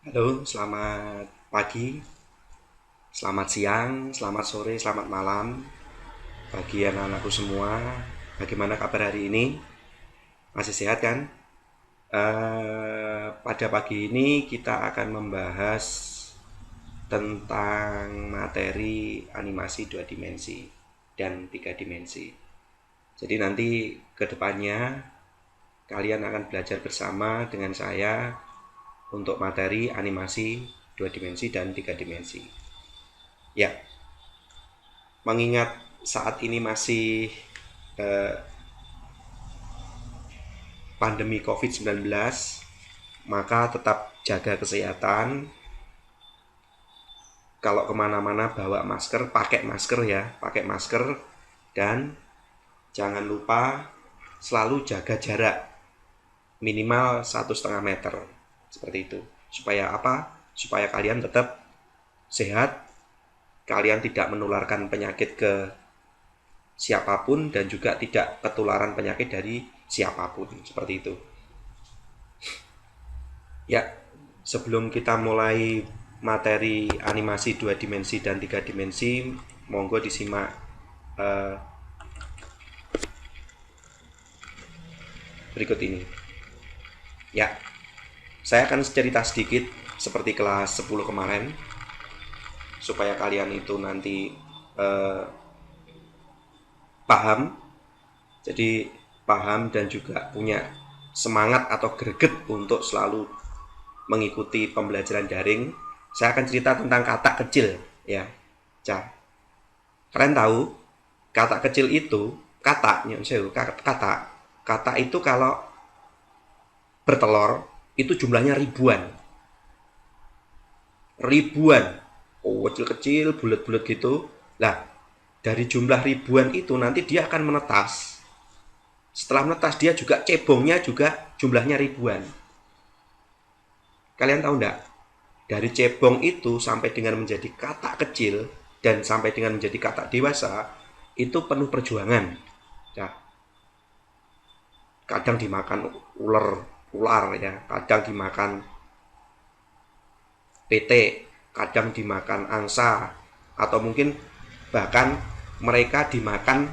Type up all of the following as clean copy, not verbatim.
Halo, selamat pagi, selamat siang, selamat sore, selamat malam bagi anak-anakku semua. Bagaimana kabar hari ini? Masih sehat kan? Pada pagi ini kita akan membahas tentang materi animasi 2 dimensi dan 3 dimensi. Jadi nanti ke depannya kalian akan belajar bersama dengan saya untuk materi animasi 2 dimensi dan 3 dimensi. Ya, mengingat saat ini masih eh, pandemi COVID-19, maka tetap jaga kesehatan. Kalau kemana-mana bawa masker, pakai masker ya, pakai masker. Dan jangan lupa selalu jaga jarak minimal 1,5 meter, seperti itu. Supaya apa? Supaya kalian tetap sehat, kalian tidak menularkan penyakit ke siapapun dan juga tidak ketularan penyakit dari siapapun, seperti itu. Ya, sebelum kita mulai materi animasi 2 dimensi dan 3 dimensi, monggo disimak eh, berikut ini. Ya, saya akan cerita sedikit seperti kelas 10 kemarin supaya kalian itu nanti eh, paham. Jadi paham dan juga punya semangat atau greget untuk selalu mengikuti pembelajaran daring. Saya akan cerita tentang kata kecil ya. Kalian tahu kata kecil itu kata itu kalau bertelur itu jumlahnya ribuan. Ribuan. Oh, kecil-kecil, bulat-bulat gitu. Lah, dari jumlah ribuan itu nanti dia akan menetas. Setelah menetas dia juga cebongnya juga jumlahnya ribuan. Kalian tahu enggak? Dari cebong itu sampai dengan menjadi kata kecil dan sampai dengan menjadi kata dewasa itu penuh perjuangan. Ya, kadang dimakan ular ya, kadang dimakan PT, kadang dimakan angsa, atau mungkin bahkan mereka dimakan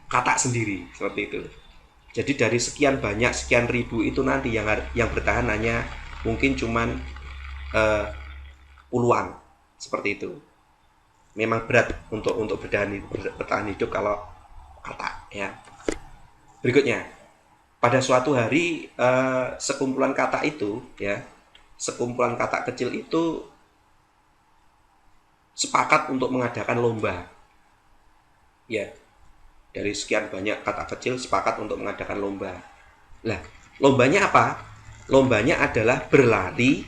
katak sendiri, seperti itu. Jadi dari sekian banyak, sekian ribu itu nanti yang bertahan hanya mungkin cuman eh, puluhan, seperti itu. Memang berat untuk bertahan hidup kalau katak ya. Berikutnya, pada suatu hari sekumpulan katak itu ya, sekumpulan katak kecil itu sepakat untuk mengadakan lomba. Ya, dari sekian banyak kata kecil sepakat untuk mengadakan lomba. Lah, lombanya apa? Lombanya adalah berlari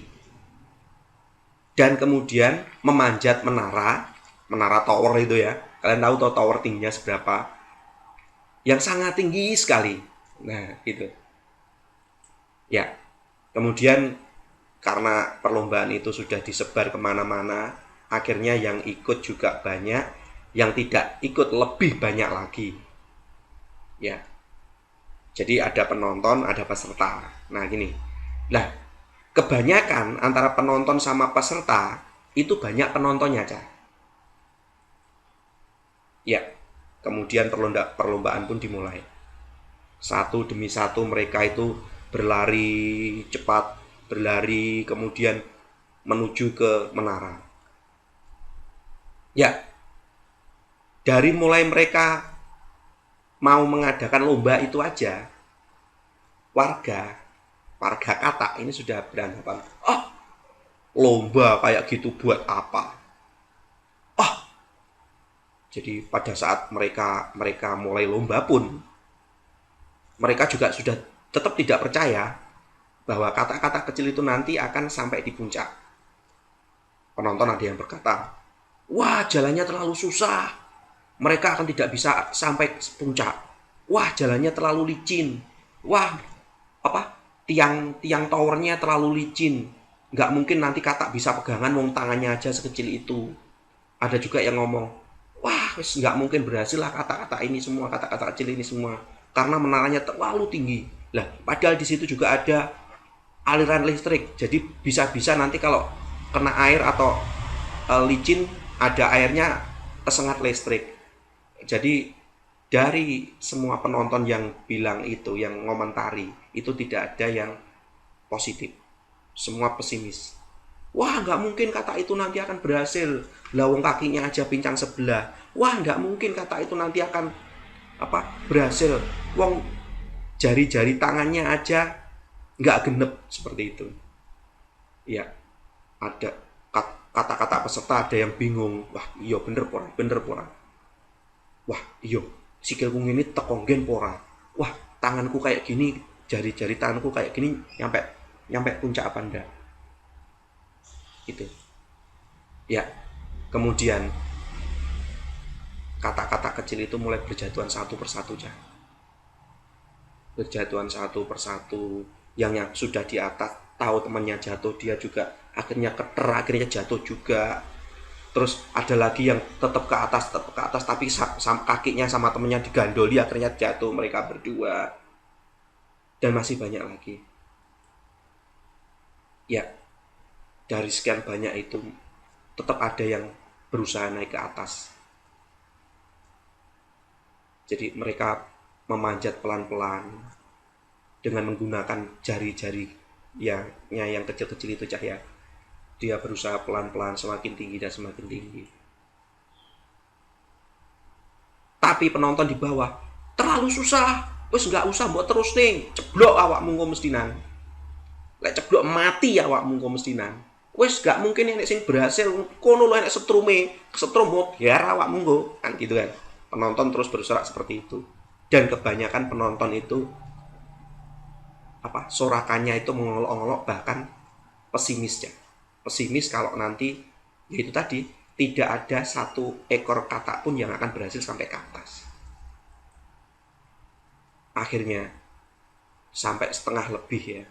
dan kemudian memanjat menara tower itu ya. Kalian tahu tower tingginya seberapa? Yang sangat tinggi sekali. Nah, gitu. Ya, kemudian karena perlombaan itu sudah disebar kemana-mana, akhirnya yang ikut juga banyak, yang tidak ikut lebih banyak lagi. Ya, jadi ada penonton, ada peserta. Nah gini, lah kebanyakan antara penonton sama peserta itu banyak penontonnya, Cah. Ya, kemudian perlombaan pun dimulai. Satu demi satu mereka itu berlari cepat, berlari kemudian menuju ke menara. Ya, dari mulai mereka mau mengadakan lomba itu aja, warga warga kata ini sudah beranggapan, ah, lomba kayak gitu buat apa? Ah, jadi pada saat mereka mereka mulai lomba pun, mereka juga sudah tetap tidak percaya bahwa kata-kata kecil itu nanti akan sampai di puncak. Penonton ada yang berkata, wah jalannya terlalu susah, mereka akan tidak bisa sampai puncak. Wah jalannya terlalu licin. Wah apa tiang towernya terlalu licin. Nggak mungkin nanti kata bisa pegangan wong tangannya aja sekecil itu. Ada juga yang ngomong, wah wis nggak mungkin berhasil lah kata-kata ini semua, kata-kata kecil ini semua, karena menaranya terlalu tinggi. Lah padahal di situ juga ada aliran listrik. Jadi bisa-bisa nanti kalau kena air atau licin, ada airnya tersengat listrik. Jadi dari semua penonton yang bilang itu, yang ngomentari, itu tidak ada yang positif. Semua pesimis. Wah, nggak mungkin kata itu nanti akan berhasil. Lawang kakinya aja pincang sebelah. Wah, nggak mungkin kata itu nanti akan berhasil. Wong jari-jari tangannya aja nggak genep seperti itu. Ya, ada kata-kata peserta ada yang bingung. Wah, iya bener pora, bener pora. Wah, iya, sikilku ini tekonggen pora. Wah, tanganku kayak gini, jari-jari tanganku kayak gini, nyampe puncak apa enggak? Itu. Ya, kemudian kata-kata kecil itu mulai berjatuhan satu persatu, Cah. Berjatuhan satu persatu. Yang sudah di atas tahu temannya jatuh, dia juga akhirnya akhirnya jatuh juga. Terus ada lagi yang tetap ke atas, tapi kakinya sama temennya digandoli, akhirnya jatuh mereka berdua. Dan masih banyak lagi. Ya, dari sekian banyak itu tetap ada yang berusaha naik ke atas. Jadi mereka memanjat pelan-pelan dengan menggunakan jari-jari yang kecil-kecil itu, Cahya. Dia berusaha pelan-pelan semakin tinggi dan semakin tinggi. Tapi penonton di bawah terlalu susah. Wes nggak usah buat terus nih, ceblok awakmu kok mestinan. Lek ceblok mati awakmu kok mestinan. Wes gak mungkin enek sing berhasil kono lho enek setrum biar awakmu kok kan gitu kan. Penonton terus bersorak seperti itu. Dan kebanyakan penonton itu sorakannya itu mengolok-olok, bahkan pesimis ya. Pesimis kalau nanti yaitu tadi tidak ada satu ekor katak pun yang akan berhasil sampai ke atas. Akhirnya sampai setengah lebih ya,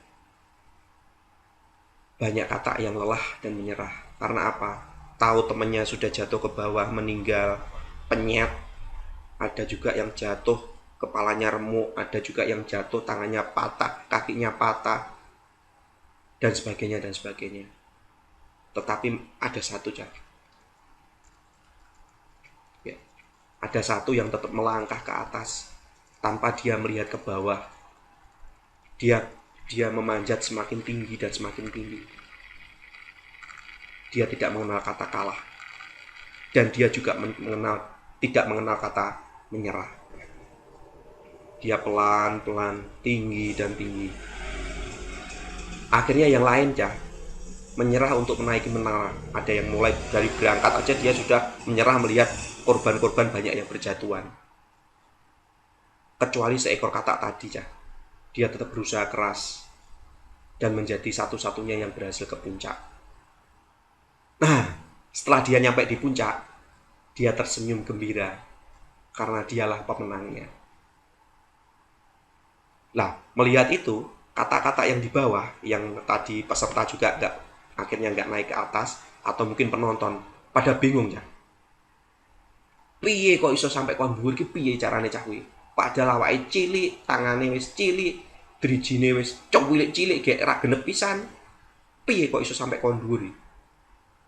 banyak katak yang lelah dan menyerah. Karena apa? Tahu temannya sudah jatuh ke bawah meninggal, penyet. Ada juga yang jatuh kepalanya remuk, ada juga yang jatuh tangannya patah, kakinya patah, dan sebagainya dan sebagainya. Tetapi ada satu, Cak. Ya, ada satu yang tetap melangkah ke atas tanpa dia melihat ke bawah. Dia memanjat semakin tinggi dan semakin tinggi. Dia tidak mengenal kata kalah. Dan dia juga tidak mengenal kata menyerah. Dia pelan-pelan, tinggi dan tinggi. Akhirnya yang lain, Cah, menyerah untuk menaiki menara. Ada yang mulai dari berangkat aja dia sudah menyerah melihat korban-korban banyak yang berjatuhan. Kecuali seekor katak tadi, Cah. Dia tetap berusaha keras dan menjadi satu-satunya yang berhasil ke puncak. Nah, setelah dia nyampe di puncak, dia tersenyum gembira karena dialah pemenangnya. Nah, melihat itu, kata-kata yang di bawah, yang tadi peserta juga akhirnya nggak naik ke atas, atau mungkin penonton, pada bingung ya. Piye kok iso sampai kon dhuwur ki piye carane cah kuwi? Padahal awake cilik, tangane wis cilik, drijine wis cilik gek ra genep pisan. Piye kok iso sampai kon dhuwur?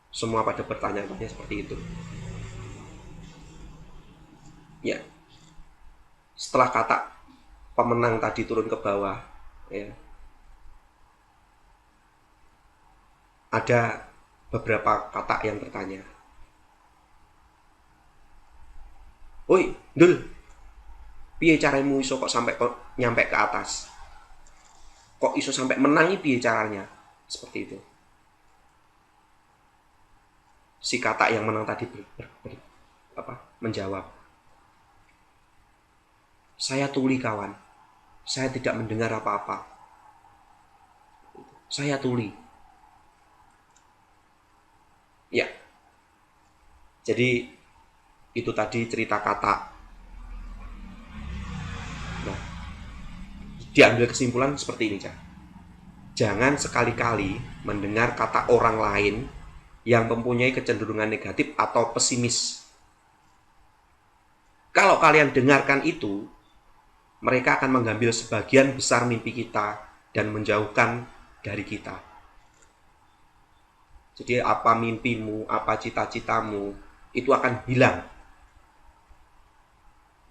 Semua pada bertanya-tanya seperti itu. Ya. Setelah kata pemenang tadi turun ke bawah, ya, ada beberapa kata yang bertanya, "Woi, Dul, piye caranya iso kok sampai nyampe ke atas? Kok iso sampai menangi piye caranya?" Seperti itu. Si kata yang menang tadi menjawab, "Saya tuli kawan, saya tidak mendengar apa-apa. Saya tuli." Ya, jadi itu tadi cerita kata. Nah, diambil kesimpulan seperti ini, Cak. Jangan sekali-kali mendengar kata orang lain yang mempunyai kecenderungan negatif atau pesimis. Kalau kalian dengarkan itu, mereka akan mengambil sebagian besar mimpi kita dan menjauhkan dari kita. Jadi apa mimpimu, apa cita-citamu, itu akan hilang.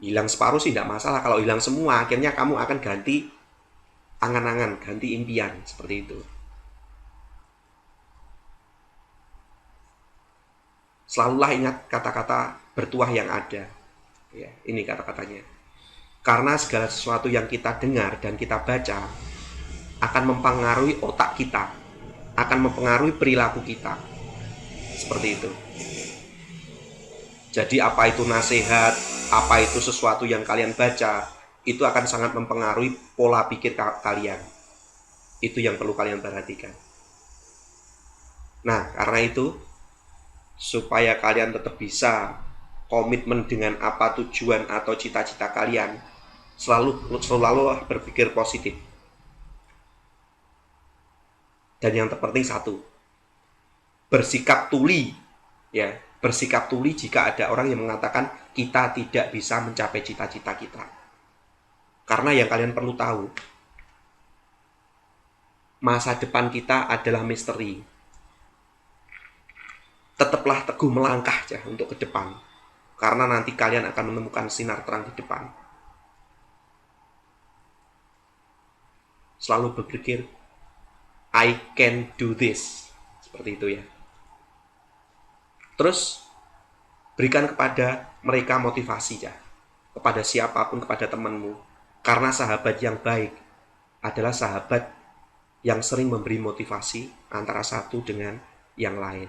Hilang separuh sih tidak masalah. Kalau hilang semua, akhirnya kamu akan ganti angan-angan, ganti impian, seperti itu. Selalulah ingat kata-kata bertuah yang ada. Ya, ini kata-katanya. Karena segala sesuatu yang kita dengar dan kita baca akan mempengaruhi otak kita, akan mempengaruhi perilaku kita. Seperti itu. Jadi apa itu nasihat, apa itu sesuatu yang kalian baca, itu akan sangat mempengaruhi pola pikir kalian. Itu yang perlu kalian perhatikan. Nah, karena itu, supaya kalian tetap bisa komitmen dengan apa tujuan atau cita-cita kalian, selalu berpikir positif. Dan yang terpenting satu, bersikap tuli, ya, bersikap tuli jika ada orang yang mengatakan kita tidak bisa mencapai cita-cita kita. Karena yang kalian perlu tahu, masa depan kita adalah misteri. Tetaplah teguh melangkah aja untuk ke depan, karena nanti kalian akan menemukan sinar terang di depan. Selalu berpikir, I can do this. Seperti itu ya. Terus, berikan kepada mereka motivasi ya. Kepada siapapun, kepada temanmu. Karena sahabat yang baik adalah sahabat yang sering memberi motivasi antara satu dengan yang lain.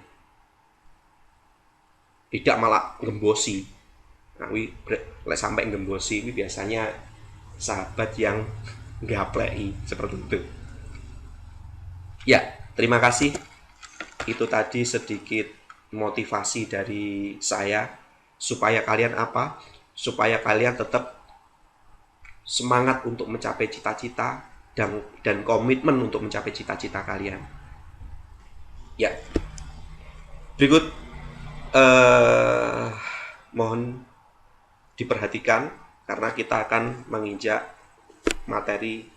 Tidak malah gembosi. Nah, sampai gembosi ini biasanya sahabat yang gaplei, seperti itu. Ya, terima kasih. Itu tadi sedikit motivasi dari saya supaya kalian apa? Supaya kalian tetap semangat untuk mencapai cita-cita dan komitmen untuk mencapai cita-cita kalian. Ya. Berikut mohon diperhatikan karena kita akan menginjak materi